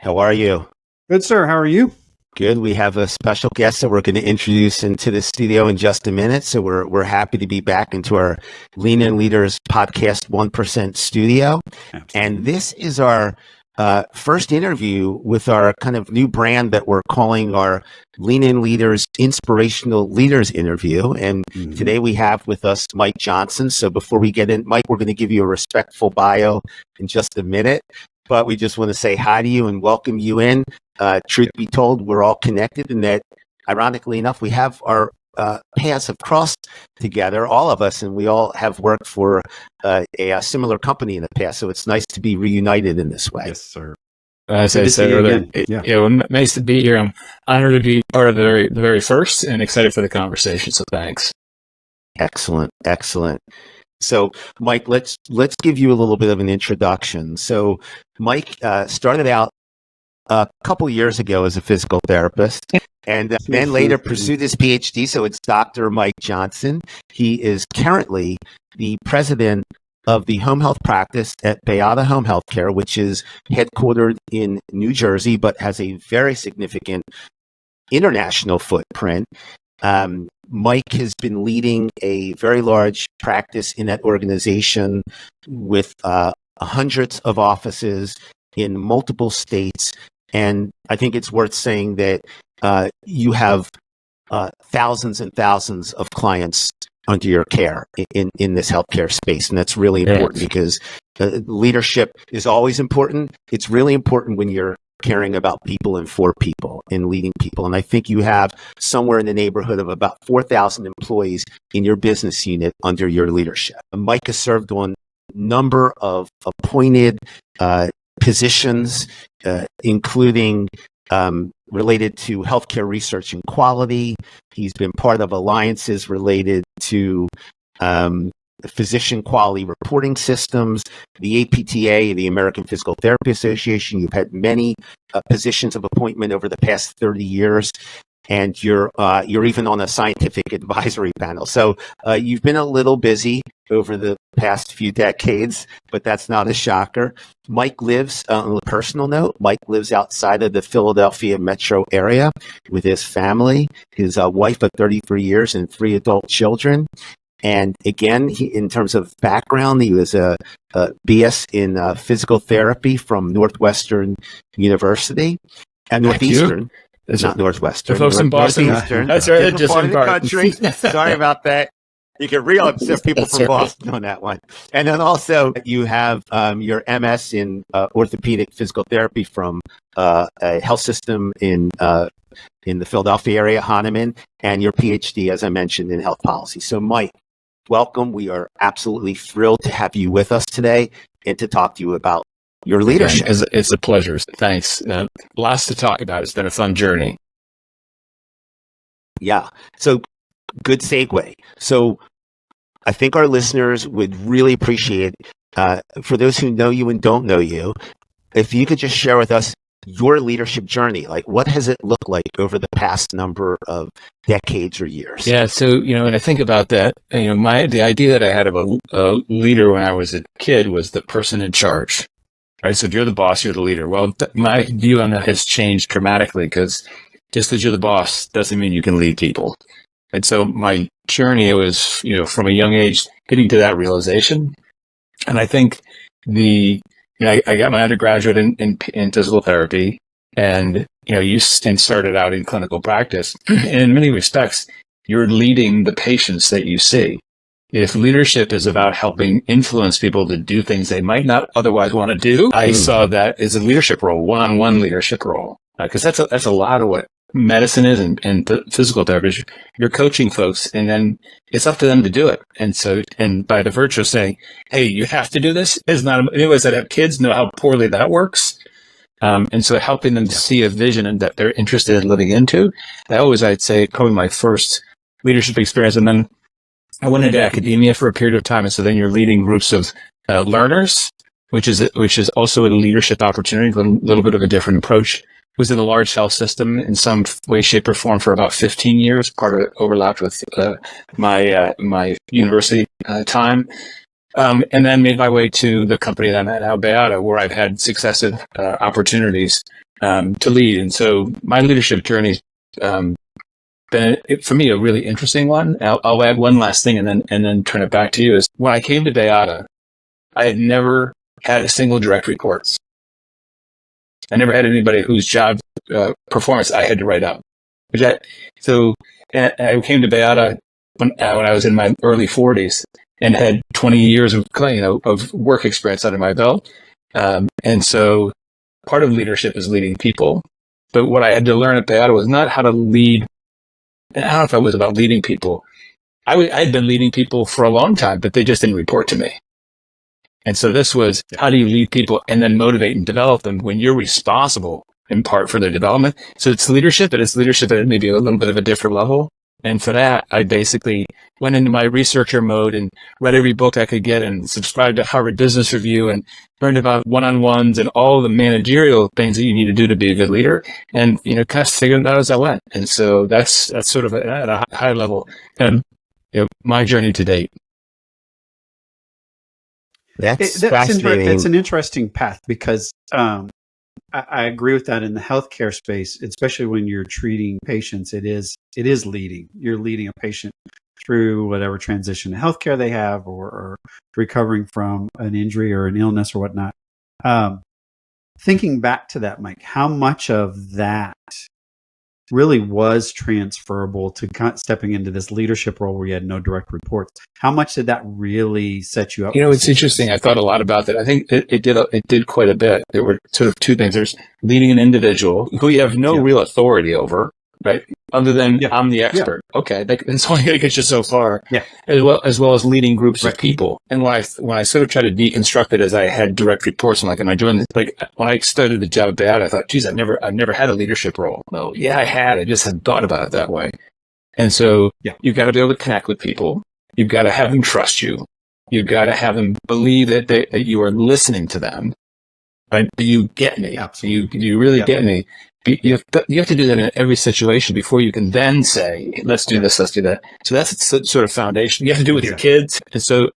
How are you? Good, sir. How are you? Good. We have a special guest that we're going to introduce into the studio in just a minute. So we're happy to be back into our Lean In Leaders podcast 1% studio. Absolutely. And this is our first interview with our kind of new brand that we're calling our Lean In Leaders Inspirational Leaders interview. And today we have with us Mike Johnson. So before we get in, Mike, we're going to give you a respectful bio in just a minute. But we just want to say hi to you and welcome you in. Truth be told, we're all connected in that, ironically enough, we have our paths have crossed together, all of us, and we all have worked for a similar company in the past. So it's nice to be reunited in this way. Yes, sir. As I said earlier, nice to be here. I'm honored to be part of the very first and excited for the conversation. So thanks. Excellent. So, Mike, let's give you a little bit of an introduction. So, Mike started out a couple years ago as a physical therapist, and then later pursued his PhD. So it's Dr. Mike Johnson. He is currently the president of the home health practice at Beata Home Healthcare, which is headquartered in New Jersey, but has a very significant international footprint. Mike has been leading a very large practice in that organization with hundreds of offices in multiple states. And I think it's worth saying that you have thousands and thousands of clients under your care in this healthcare space. And that's really important because leadership is always important. It's really important when you're caring about people and for people and leading people. And I think you have somewhere in the neighborhood of about 4,000 employees in your business unit under your leadership. Mike has served on a number of appointed positions, including related to healthcare research and quality. He's been part of alliances related to physician quality reporting systems, the APTA, the American Physical Therapy Association. You've had many positions of appointment over the past 30 years, and you're even on a scientific advisory panel. So you've been a little busy over the past few decades, but that's not a shocker. Mike lives, on a personal note, Mike lives outside of the Philadelphia metro area with his family, his wife of 33 years and 3 adult children. And again, in terms of background, he was a BS in physical therapy from Northwestern University and Northeastern. It's not Northwestern. The folks in Boston. That's right. Just part of the country. Sorry about that. You can realize there are people from Boston on that one. And then also you have your MS in orthopedic physical therapy from a health system in the Philadelphia area, Hahnemann, and your PhD, as I mentioned, in health policy. So, Mike, welcome. We are absolutely thrilled to have you with us today and to talk to you about your leadership. It's a pleasure. Thanks. Lots to talk about. It's been a fun journey. Yeah. So good segue. So I think our listeners would really appreciate, for those who know you and don't know you, if you could just share with us your leadership journey. Like, what has it looked like over the past number of decades or years? Yeah. So, when I think about that, the idea that I had of a leader when I was a kid was the person in charge. Right. So if you're the boss, you're the leader. Well, my view on that has changed dramatically because just because you're the boss doesn't mean you can lead people. And so my journey was, from a young age, getting to that realization. And I think I got my undergraduate in physical therapy and, you started out in clinical practice. And in many respects, you're leading the patients that you see. If leadership is about helping influence people to do things they might not otherwise want to do, I saw that as a leadership role, one-on-one leadership role. Because that's a lot of what medicine is and physical therapy. You're coaching folks, and then it's up to them to do it. And by the virtue of saying, "Hey, you have to do this," is not. Anyways, that have kids know how poorly that works. And so helping them to see a vision and that they're interested in living into. I'd say, probably my first leadership experience, and then I went into academia for a period of time, and so then you're leading groups of learners, which is also a leadership opportunity, a little bit of a different approach. Was in a large health system in some way, shape, or form for about 15 years. Part of it overlapped with my university time, And then made my way to the company that I'm at now, Beata, where I've had successive opportunities to lead. And so my leadership journey's been, for me, a really interesting one. I'll add one last thing and then turn it back to you. Is when I came to Beata, I had never had a single direct reports. I never had anybody whose job performance I had to write up. So I came to Beata when I was in my early 40s and had 20 years of of work experience under my belt. And so part of leadership is leading people. But what I had to learn at Beata was not how to lead. I don't know if I was about leading people. I had been leading people for a long time, but they just didn't report to me. And so this was, how do you lead people and then motivate and develop them when you're responsible in part for their development? So it's leadership, but it's leadership at maybe a little bit of a different level. And for that, I basically went into my researcher mode and read every book I could get and subscribed to Harvard Business Review and learned about one-on-ones and all the managerial things that you need to do to be a good leader, and kind of figured it out as I went. And so that's sort of at a high level, my journey to date. That's fascinating. That's an interesting path, because I agree with that in the healthcare space, especially when you're treating patients. It is leading. You're leading a patient through whatever transition to healthcare they have, or recovering from an injury or an illness or whatnot. Thinking back to that, Mike, how much of that really was transferable to stepping into this leadership role where you had no direct reports? How much did that really set you up? It's interesting. I thought a lot about that. I think it did quite a bit. There were sort of two things. There's leading an individual who you have no real authority over, right? Other than I'm the expert. Yeah. Okay, that's only going to get you so far. Yeah. As well as leading groups of people. And when I sort of tried to deconstruct it as I had direct reports, and I joined, when I started the job at Beata, I thought, geez, I've never had a leadership role. Well, yeah, I had. I just hadn't thought about it that way. And so you've got to be able to connect with people. You've got to have them trust you. You've got to have them believe that you are listening to them. Right? You get me. Absolutely. You really get me. You have to do that in every situation before you can then say, let's do this, let's do that. So that's sort of foundation. You have to do it with your kids. And so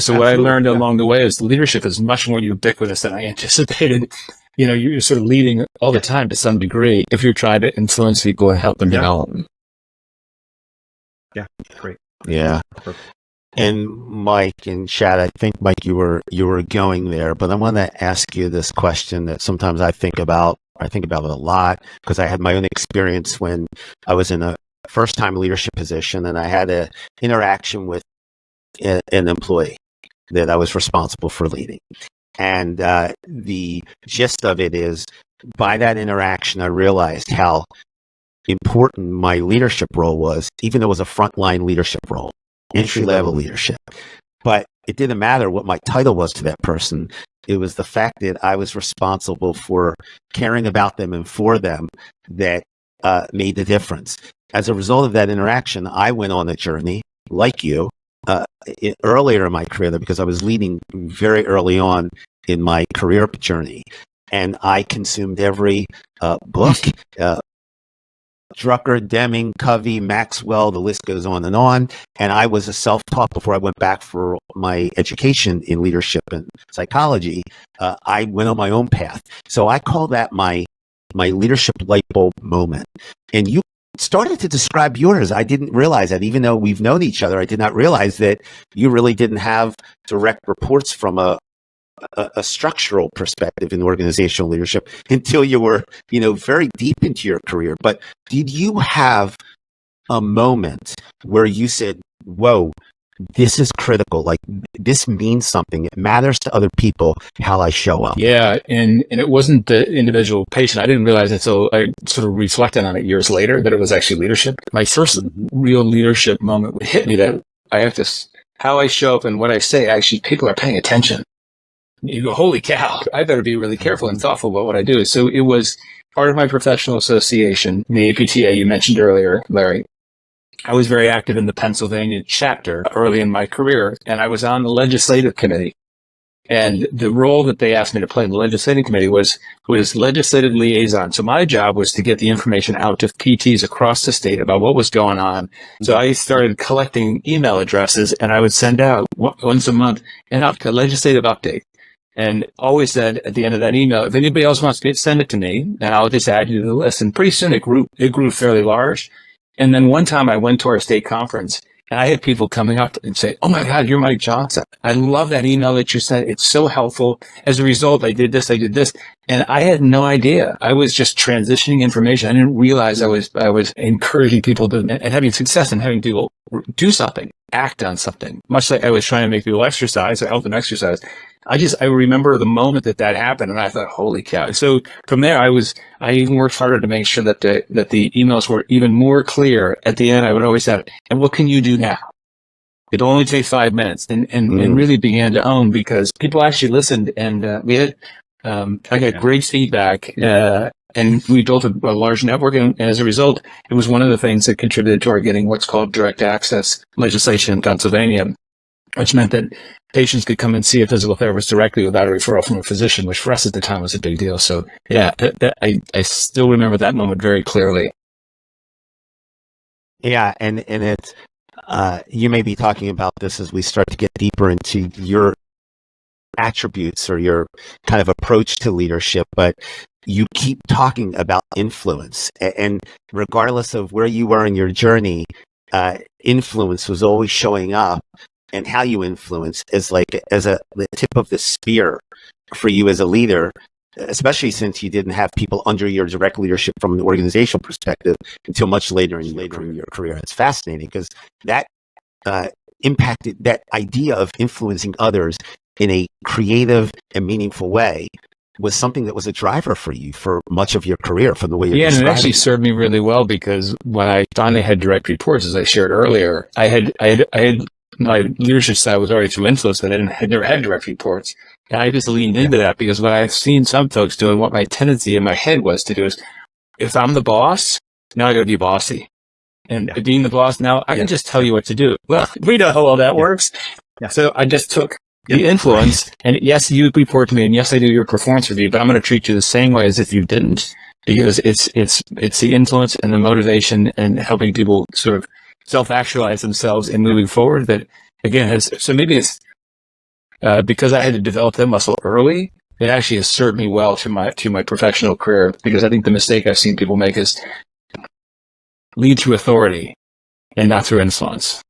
so what I learned along the way is leadership is much more ubiquitous than I anticipated. You're sort of leading all the time to some degree if you're trying to influence people and help them develop. Yeah, great. Yeah. Perfect. And Mike and Chad, I think, Mike, you were going there, but I want to ask you this question that sometimes I think about it a lot, because I had my own experience when I was in a first-time leadership position, and I had an interaction with an employee that I was responsible for leading. And the gist of it is, by that interaction, I realized how important my leadership role was, even though it was a frontline leadership role, entry-level leadership. But it didn't matter what my title was to that person. It was the fact that I was responsible for caring about them and for them that made the difference. As a result of that interaction, I went on a journey, like you, earlier in my career, because I was leading very early on in my career journey. And I consumed every book, Drucker, Deming, Covey, Maxwell, the list goes on. And I was a self-taught before I went back for my education in leadership and psychology. I went on my own path. So I call that my leadership light bulb moment. And you started to describe yours. I didn't realize that. Even though we've known each other, I did not realize that you really didn't have direct reports from a structural perspective in organizational leadership until you were, very deep into your career. But did you have a moment where you said, whoa, this is critical. Like, this means something. It matters to other people how I show up. Yeah. And it wasn't the individual patient. I didn't realize it until I sort of reflected on it years later that it was actually leadership. My first real leadership moment hit me that I have to, how I show up and what I say, actually people are paying attention. You go, holy cow, I better be really careful and thoughtful about what I do. So it was part of my professional association, the APTA you mentioned earlier, Larry. I was very active in the Pennsylvania chapter early in my career, and I was on the legislative committee. And the role that they asked me to play in the legislative committee was legislative liaison. So my job was to get the information out to PTs across the state about what was going on. So I started collecting email addresses, and I would send out once a month a legislative update. And always said at the end of that email, if anybody else wants to send it to me, and I'll just add you to the list. And pretty soon it grew fairly large. And then one time I went to our state conference, and I had people coming up and say, "Oh my God, you're Mike Johnson. I love that email that you sent. It's so helpful. As a result, I did this. And I had no idea. I was just transitioning information. I didn't realize I was encouraging people to, and having success and having people do something, act on something. Much like I was trying to make people exercise, I helped them exercise. I remember the moment that happened, and I thought, holy cow. So from there, I even worked harder to make sure that the emails were even more clear. At the end, I would always have, and what can you do now? It'll only take 5 minutes, and really began to own, because people actually listened, and I got great feedback, and we built a large network, and as a result, it was one of the things that contributed to our getting what's called direct access legislation in Pennsylvania, which meant that patients could come and see a physical therapist directly without a referral from a physician, which for us at the time was a big deal. So yeah, I still remember that moment very clearly. Yeah, and it's you may be talking about this as we start to get deeper into your attributes or your kind of approach to leadership, but you keep talking about influence, and regardless of where you were in your journey, influence was always showing up, and how you influence is the tip of the spear for you as a leader, especially since you didn't have people under your direct leadership from an organizational perspective until much later in your career. It's fascinating because that impacted, that idea of influencing others in a creative and meaningful way was something that was a driver for you for much of your career, from the way you're describing. And it actually served me really well, because when I finally had direct reports, as I shared earlier, I had my leadership style was already through influence, but I never had direct reports. And I just leaned into that, because what I've seen some folks doing, what my tendency in my head was to do is, if I'm the boss, now I got to be bossy. And being the boss, now I can just tell you what to do. Well, we know how well that works. Yeah. So I just took the influence, and yes, you report to me, and yes, I do your performance review, but I'm going to treat you the same way as if you didn't, because it's the influence and the motivation and helping people sort of self-actualize themselves and moving forward that, again, so maybe it's because I had to develop that muscle early, it actually has served me well to my professional career, because I think the mistake I've seen people make is lead through authority and not through influence.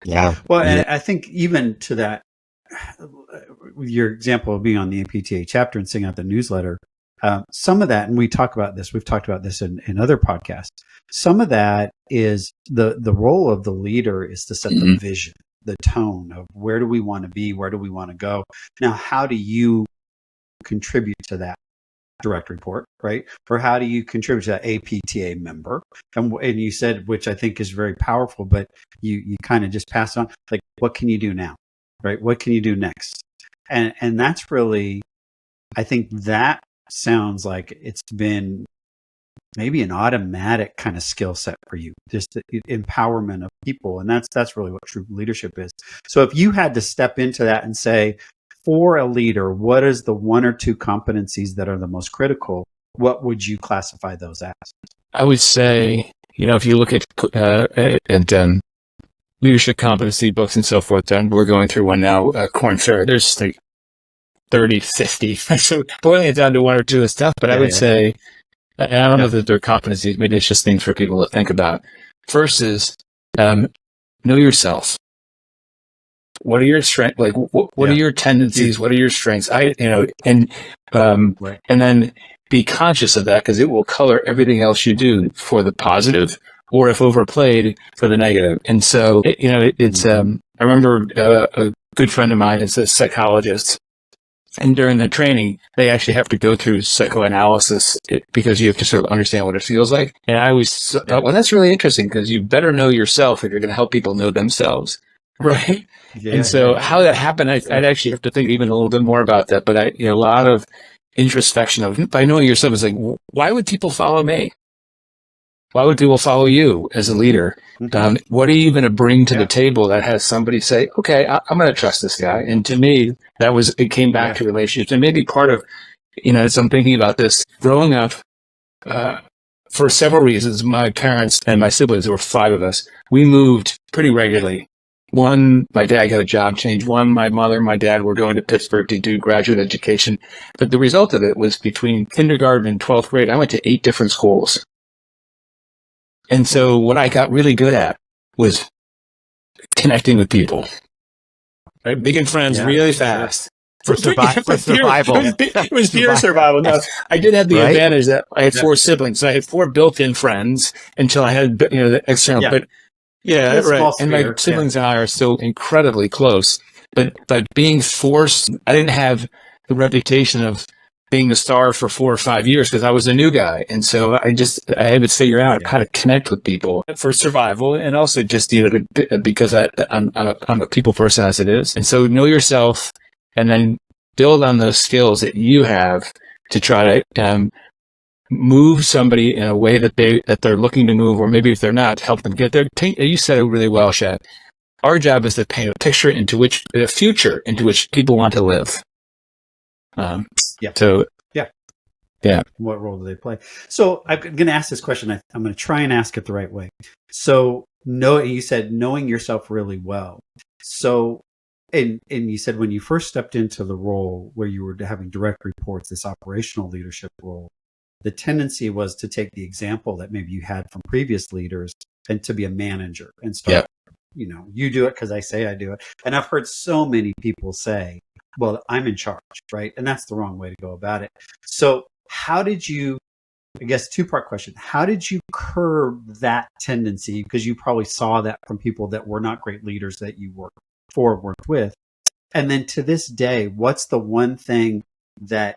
Yeah. Well, and I think even to that, your example of being on the APTA chapter and sending out the newsletter, some of that, and we've talked about this in other podcasts, some of that is the role of the leader is to set the vision, the tone of where do we want to be, where do we want to go. Now, how do you contribute to that direct report, right? Or how do you contribute to that APTA member? And you said, which I think is very powerful, but you kind of just passed on, like, what can you do now, right? What can you do next? And that's really, I think that sounds like it's been maybe an automatic kind of skill set for you, just the empowerment of people. And that's really what true leadership is. So if you had to step into that and say, for a leader, what is the one or two competencies that are the most critical? What would you classify those as? I would say, if you look at leadership competency books and so forth, and we're going through one now, Korn Ferry, there's like 30, 50. So boiling it down to one or two is tough, but I would say, and I don't know that they're competencies, maybe it's just things for people to think about. First is, know yourself. What are your strengths? Like, what are your tendencies? What are your strengths? And then be conscious of that, because it will color everything else you do for the positive, or if overplayed, for the negative. And so, I remember a good friend of mine is a psychologist, and during the training, they actually have to go through psychoanalysis because you have to sort of understand what it feels like. And I always thought, well, that's really interesting, because you better know yourself if you're going to help people know themselves. Right. And so how that happened, I'd actually have to think even a little bit more about that. But a lot of introspection of, by knowing yourself, is like, why would people follow me? Why would people follow you as a leader? What are you going to bring to the table that has somebody say, okay, I'm going to trust this guy? And to me, it came back to relationships. And maybe part of, as I'm thinking about this, growing up, for several reasons, my parents and my siblings, there were 5 of us, we moved pretty regularly. One, my dad got a job change. One, my mother and my dad were going to Pittsburgh to do graduate education. But the result of it was between kindergarten and 12th grade, I went to 8 different schools. And so what I got really good at was connecting with people, right? Making friends really fast. For survival. It was pure survival. No, I did have the advantage that I had 4 siblings. So I had 4 built-in friends until I had, the external. Yeah. But right. And my siblings and I are still incredibly close. But being forced, I didn't have the reputation of being a star for 4 or 5 years because I was a new guy. And so I had to figure out how to connect with people for survival, and also just, because I'm a people person as it is. And so know yourself and then build on those skills that you have to try to move somebody in a way that they're looking to move, or maybe if they're not, help them get there. You said it really well, Shad. Our job is to paint a picture a future into which people want to live. What role do they play? So I'm going to ask this question. I'm going to try and ask it the right way. So you said knowing yourself really well. So, and you said when you first stepped into the role where you were having direct reports, this operational leadership role, the tendency was to take the example that maybe you had from previous leaders and to be a manager and start, you do it because I say I do it. And I've heard so many people say, well, I'm in charge, right? And that's the wrong way to go about it. So how did you, I guess, 2-part question, how did you curb that tendency? Because you probably saw that from people that were not great leaders that you worked with. And then to this day, what's the one thing that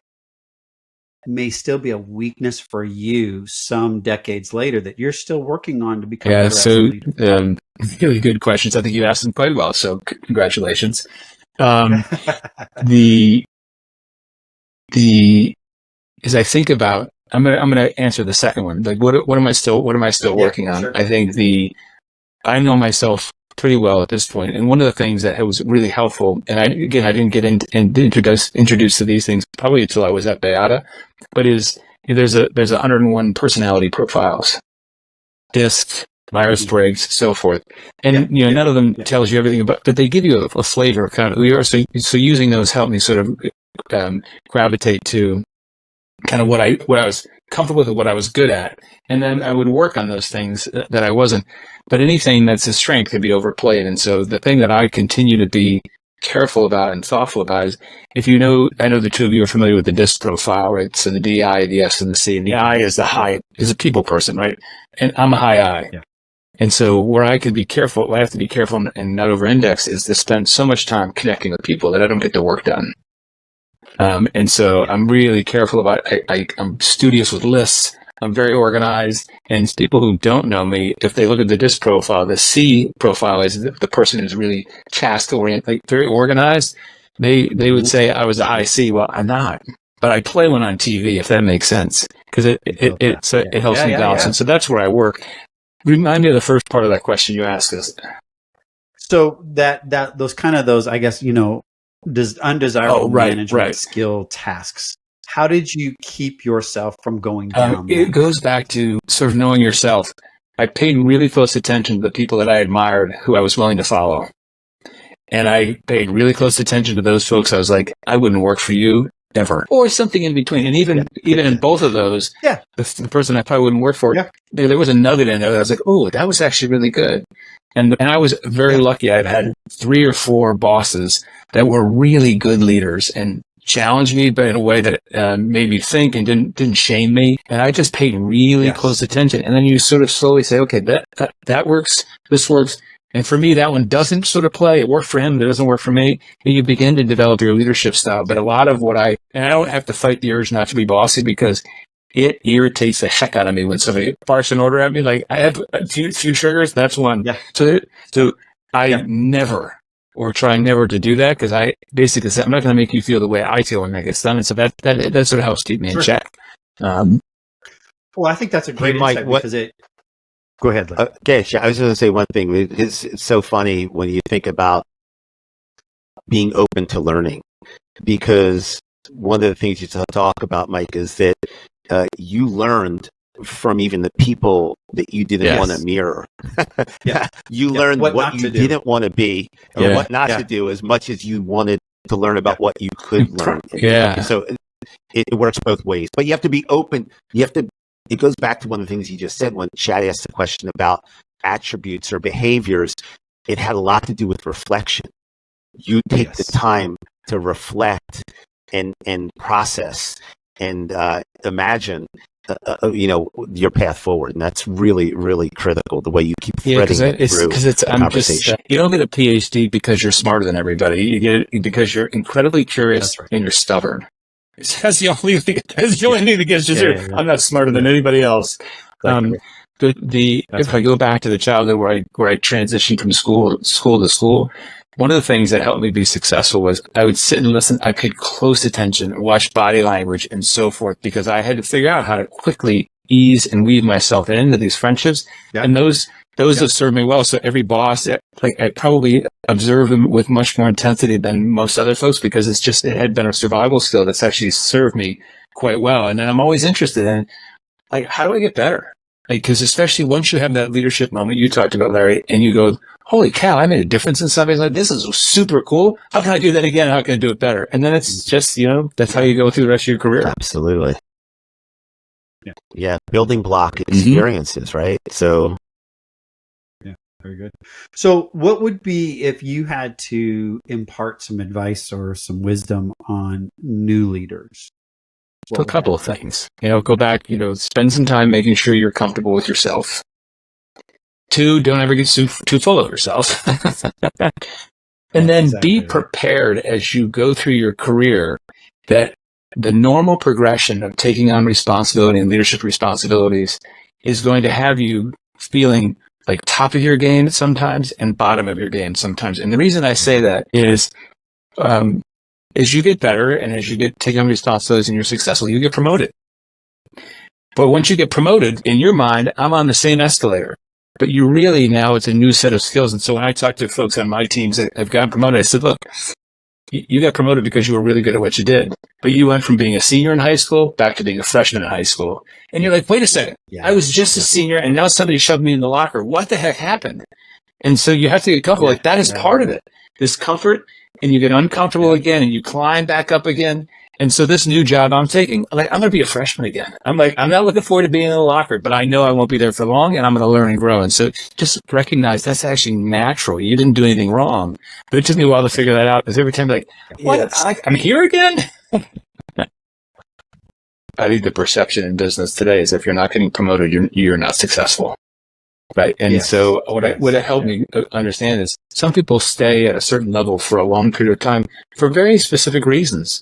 may still be a weakness for you some decades later that you're still working on to become better as a leader? Really good questions. I think you asked them quite well. So congratulations. As I think about, I'm gonna answer the second one. Like, what am I still working on? Sure. I think I know myself pretty well at this point, and one of the things that was really helpful, and I didn't get introduced to these things probably until I was at Beata, but there's 101 personality profiles, DISC, Myers-Briggs, so forth, and none of them tells you everything about, but they give you a flavor of kind of who you are. So using those helped me sort of gravitate to kind of what I was comfortable with and what I was good at. And then I would work on those things that I wasn't. But anything that's a strength could be overplayed. And so the thing that I continue to be careful about and thoughtful about is, I know the 2 of you are familiar with the DISC profile, right? So the DI, the S, and the C. And the I is is a people person, right? And I'm a high I. Yeah. And so where I have to be careful and not over-index is to spend so much time connecting with people that I don't get the work done. And so I'm really careful about, I'm studious with lists. I'm very organized. And people who don't know me, if they look at the DISC profile, the C profile is the person who's really task-oriented, like very organized. They would say I was an IC. Well, I'm not. But I play one on TV, if that makes sense, because it helps me balance. And so that's where I work. Remind me of the first part of that question you asked us. So those, I guess, undesirable management skill tasks. How did you keep yourself from going down? It goes back to sort of knowing yourself. I paid really close attention to the people that I admired, who I was willing to follow. And I paid really close attention to those folks. I was like, I wouldn't work for you ever, or something in between. And even in both of those, the person I probably wouldn't work for, there was a nugget in there that I was like, oh, that was actually really good. And I was very lucky. I've had 3 or 4 bosses that were really good leaders and challenged me, but in a way that made me think and didn't shame me. And I just paid really close attention. And then you sort of slowly say, okay, that works. This works. And for me, that one doesn't sort of play. It worked for him, but it doesn't work for me. And you begin to develop your leadership style. But a lot of and I don't have to fight the urge not to be bossy, because it irritates the heck out of me when somebody barks an order at me. Like, I have a few triggers. That's one. Yeah. So I never, or try never to do that, because I basically say, I'm not going to make you feel the way I feel when that gets done. And so that sort of helps keep me in check. Well, I think that's a great insight, because Go ahead, Larry. Okay, I was going to say one thing. It's so funny when you think about being open to learning, because one of the things you talk about, Mike, is that you learned from even the people that you didn't want to mirror. You learned what you didn't want to be, or what not to do, as much as you wanted to learn about what you could learn. So it works both ways, but you have to be open. It goes back to one of the things you just said when Chad asked the question about attributes or behaviors. It had a lot to do with reflection. You take the time to reflect and process and imagine, your path forward, and that's really, really critical. The way you keep threading it through the conversation. You don't get a PhD because you're smarter than everybody. You get it because you're incredibly curious and you're stubborn. That's the only thing. That's the only thing that gets you through. I'm not smarter than anybody else. If I go back to the childhood where I transitioned from school to school, one of the things that helped me be successful was I would sit and listen. I paid close attention, watch body language and so forth, because I had to figure out how to quickly ease and weave myself into these friendships. And those have served me well. So every boss, I probably observe them with much more intensity than most other folks, because it had been a survival skill that's actually served me quite well. And then I'm always interested in, how do I get better? Because especially once you have that leadership moment you talked about, Larry, and you go, holy cow, I made a difference in somebody's life. This is super cool. How can I do that again? How can I do it better? And then it's just, that's how you go through the rest of your career. Absolutely. Yeah. Building block experiences, right? So. Yeah. Very good. So what would be, if you had to impart some advice or some wisdom on new leaders? A couple of things. Go back, spend some time making sure you're comfortable with yourself. 2, don't ever get too full of yourself. And then be prepared as you go through your career that the normal progression of taking on responsibility and leadership responsibilities is going to have you feeling like top of your game sometimes and bottom of your game sometimes. And the reason I say that is, as you get better and as you take on responsibilities and you're successful, you get promoted. But once you get promoted, in your mind, I'm on the same escalator. But you really, now it's a new set of skills. And so when I talk to folks on my teams that have gotten promoted, I said, look, you got promoted because you were really good at what you did. But you went from being a senior in high school back to being a freshman in high school. And you're like, wait a second, I was just a senior and now somebody shoved me in the locker. What the heck happened? And so you have to get comfortable. That is part of it. This comfort, and you get uncomfortable again and you climb back up again. And so this new job I'm taking, I'm going to be a freshman again. I'm not looking forward to being in the locker, but I know I won't be there for long and I'm going to learn and grow. And so just recognize that's actually natural. You didn't do anything wrong, but it took me a while to figure that out, because every time what? I'm here again? I think the perception in business today is if you're not getting promoted, you're not successful. Right. And so what it helped me understand is some people stay at a certain level for a long period of time for very specific reasons,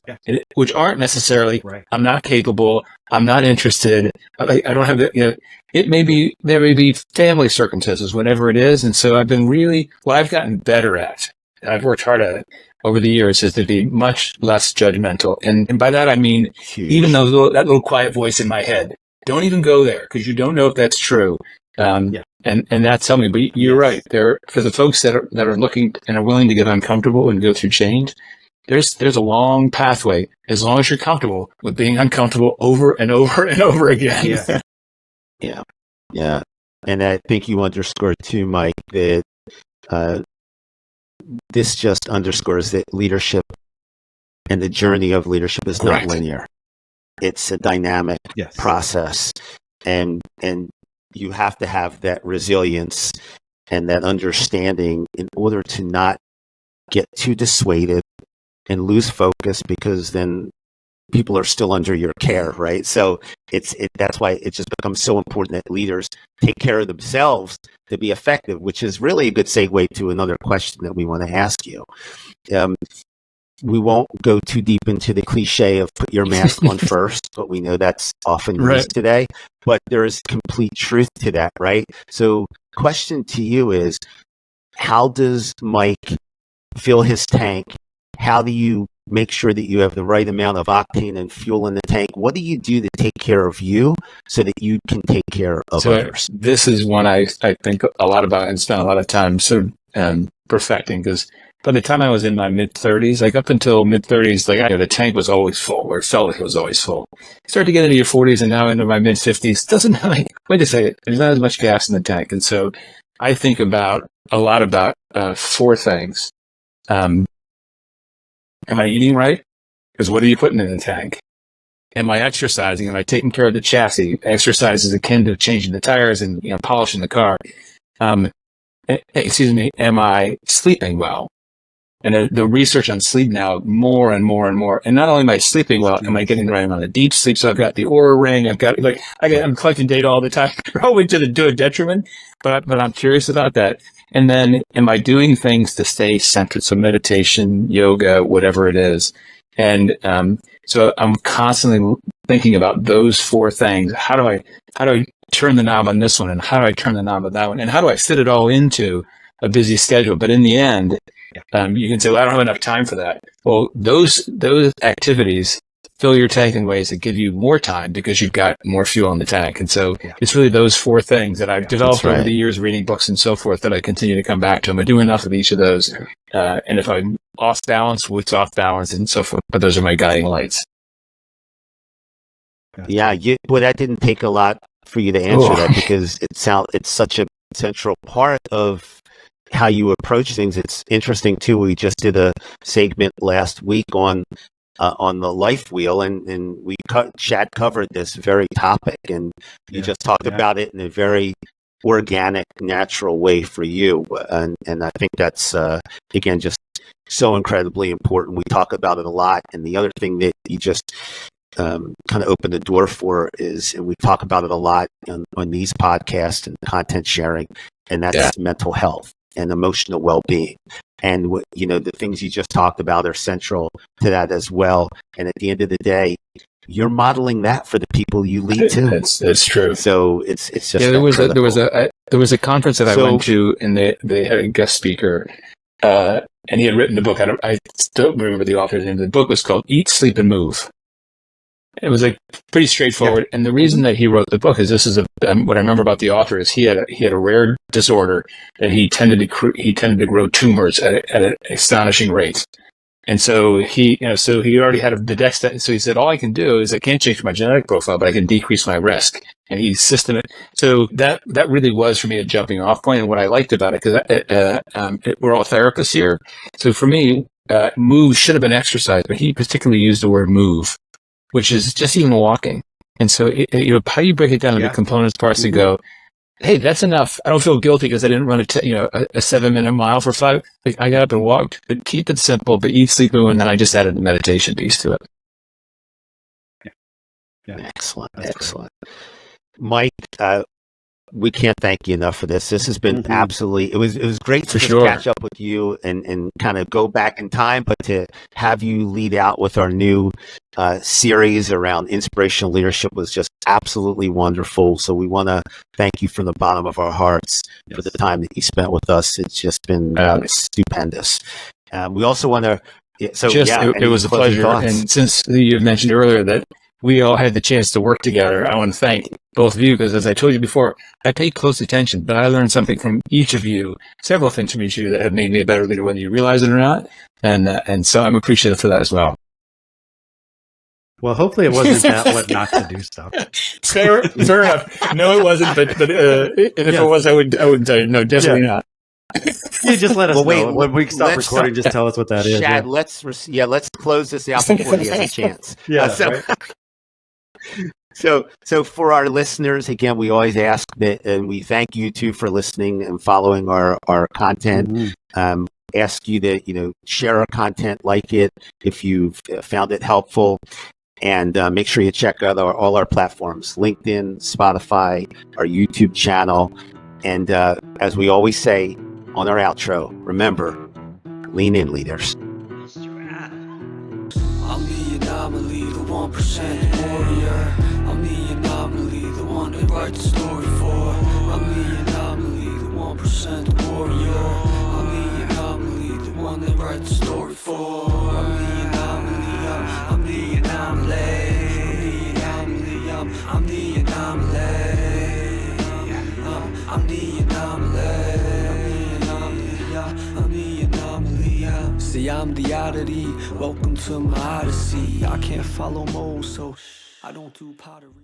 which aren't necessarily, I'm not capable, I'm not interested, I don't have the, there may be family circumstances, whatever it is. And so what I've gotten better at, and I've worked hard at it over the years, is to be much less judgmental. And by that, I mean, even though that little quiet voice in my head, don't even go there, because you don't know if that's true. And that's helped me. But you're right. For the folks that are looking and are willing to get uncomfortable and go through change, there's a long pathway, as long as you're comfortable with being uncomfortable over and over and over again. Yeah. And I think you underscored too, Mike, that this just underscores that leadership and the journey of leadership is not linear. It's a dynamic process, and you have to have that resilience and that understanding in order to not get too dissuaded and lose focus, because then people are still under your care, right? So that's why it just becomes so important that leaders take care of themselves to be effective, which is really a good segue to another question that we want to ask you. We won't go too deep into the cliche of put your mask on first, but we know that's often used today. But there is complete truth to that, right? So question to you is, how does Mike fill his tank? How do you make sure that you have the right amount of octane and fuel in the tank? What do you do to take care of you so that you can take care of others? This is one I think a lot about and spent a lot of time sort of perfecting, because by the time I was in my mid-30s, like up until mid-30s, like the tank was always full, or it felt like it was always full. You start to get into your 40s and now into my mid-50s, doesn't like, wait a second, there's not as much gas in the tank. And so I think a lot about four things. Am I eating right? Because what are you putting in the tank? Am I exercising? Am I taking care of the chassis? Exercise is akin to changing the tires and polishing the car. Excuse me. Am I sleeping well? And the research on sleep now, more and more and more. And not only am I sleeping well, am I getting the right amount of deep sleep? So I've got the Oura ring. I'm collecting data all the time, probably to a detriment. But I'm curious about that. And then, am I doing things to stay centered? So meditation, yoga, whatever it is. And so I'm constantly thinking about those four things. How do I turn the knob on this one, and how do I turn the knob on that one, and how do I fit it all into a busy schedule? But in the end, you can say, well, I don't have enough time for that. Well, those activities fill your tank in ways that give you more time because you've got more fuel in the tank. And so it's really those four things that I've developed over the years, reading books and so forth, that I continue to come back to. I do enough of each of those. And if I'm off balance, what's off balance and so forth. But those are my guiding lights. Yeah, that didn't take a lot for you to answer that, because it's such a central part of how you approach things. It's interesting too. We just did a segment last week on the life wheel, and Chad covered this very topic, and you just talked about it in a very organic, natural way for you. And I think that's again just so incredibly important. We talk about it a lot. And the other thing that you just kind of opened the door for is, and we talk about it a lot on these podcasts and content sharing, and that's mental health and emotional well-being. And the things you just talked about are central to that as well. And at the end of the day, you're modeling that for the people you lead too. It's true. So it's just there was a conference that I went to, and they had a guest speaker, and he had written a book. I still remember the author's name. The book was called "Eat, Sleep, and Move." It was pretty straightforward. And the reason that he wrote the book is what I remember about the author is he had a rare disorder that he tended to grow tumors at an astonishing rate. And so he already had the deck. So he said, all I can do is I can't change my genetic profile, but I can decrease my risk. And he's systematic. So that really was for me a jumping off point. And what I liked about it, because we're all therapists here. So for me, move should have been exercise, but he particularly used the word move, which is just even walking. And so how you break it down into components, parts, and go, hey, that's enough. I don't feel guilty because I didn't run a 7-minute mile for 5. I got up and walked, but keep it simple, but eat, sleep, and then I just added the meditation piece to it. Yeah. Excellent. Mike, we can't thank you enough for this. This has been absolutely, it was great to just catch up with you and kind of go back in time, but to have you lead out with our new series around inspirational leadership was just absolutely wonderful. So we want to thank you from the bottom of our hearts for the time that you spent with us. It's just been stupendous. We also want to, it was a pleasure. Thoughts? And since you mentioned earlier that we all had the chance to work together, I want to thank both of you, because as I told you before, I paid close attention, but I learned something from each of you, several things from each of you that have made me a better leader, whether you realize it or not. And so I'm appreciative for that as well. Well, hopefully it wasn't that what not to do stuff. Fair enough. No, it wasn't, but if it was, I would tell you, no, definitely not. You just let us know. When we stop recording, just tell us what that is. Chad, let's close this out before he has a chance. So for our listeners, again, we always ask that, and we thank you too for listening and following our content. Ask you to share our content, like it if you've found it helpful, and make sure you check out all our platforms: LinkedIn, Spotify, our YouTube channel, and as we always say on our outro, remember, lean in, leaders. I'm the anomaly, the 1% warrior. I'm the anomaly, the one they write the story for. I'm the anomaly, the 1% warrior. I'm the anomaly, the one they write the story for. I'm the anomaly. I'm the anomaly. I'm the anomaly. See, I'm the oddity. Welcome to my odyssey. I can't follow mold, so I don't do pottery.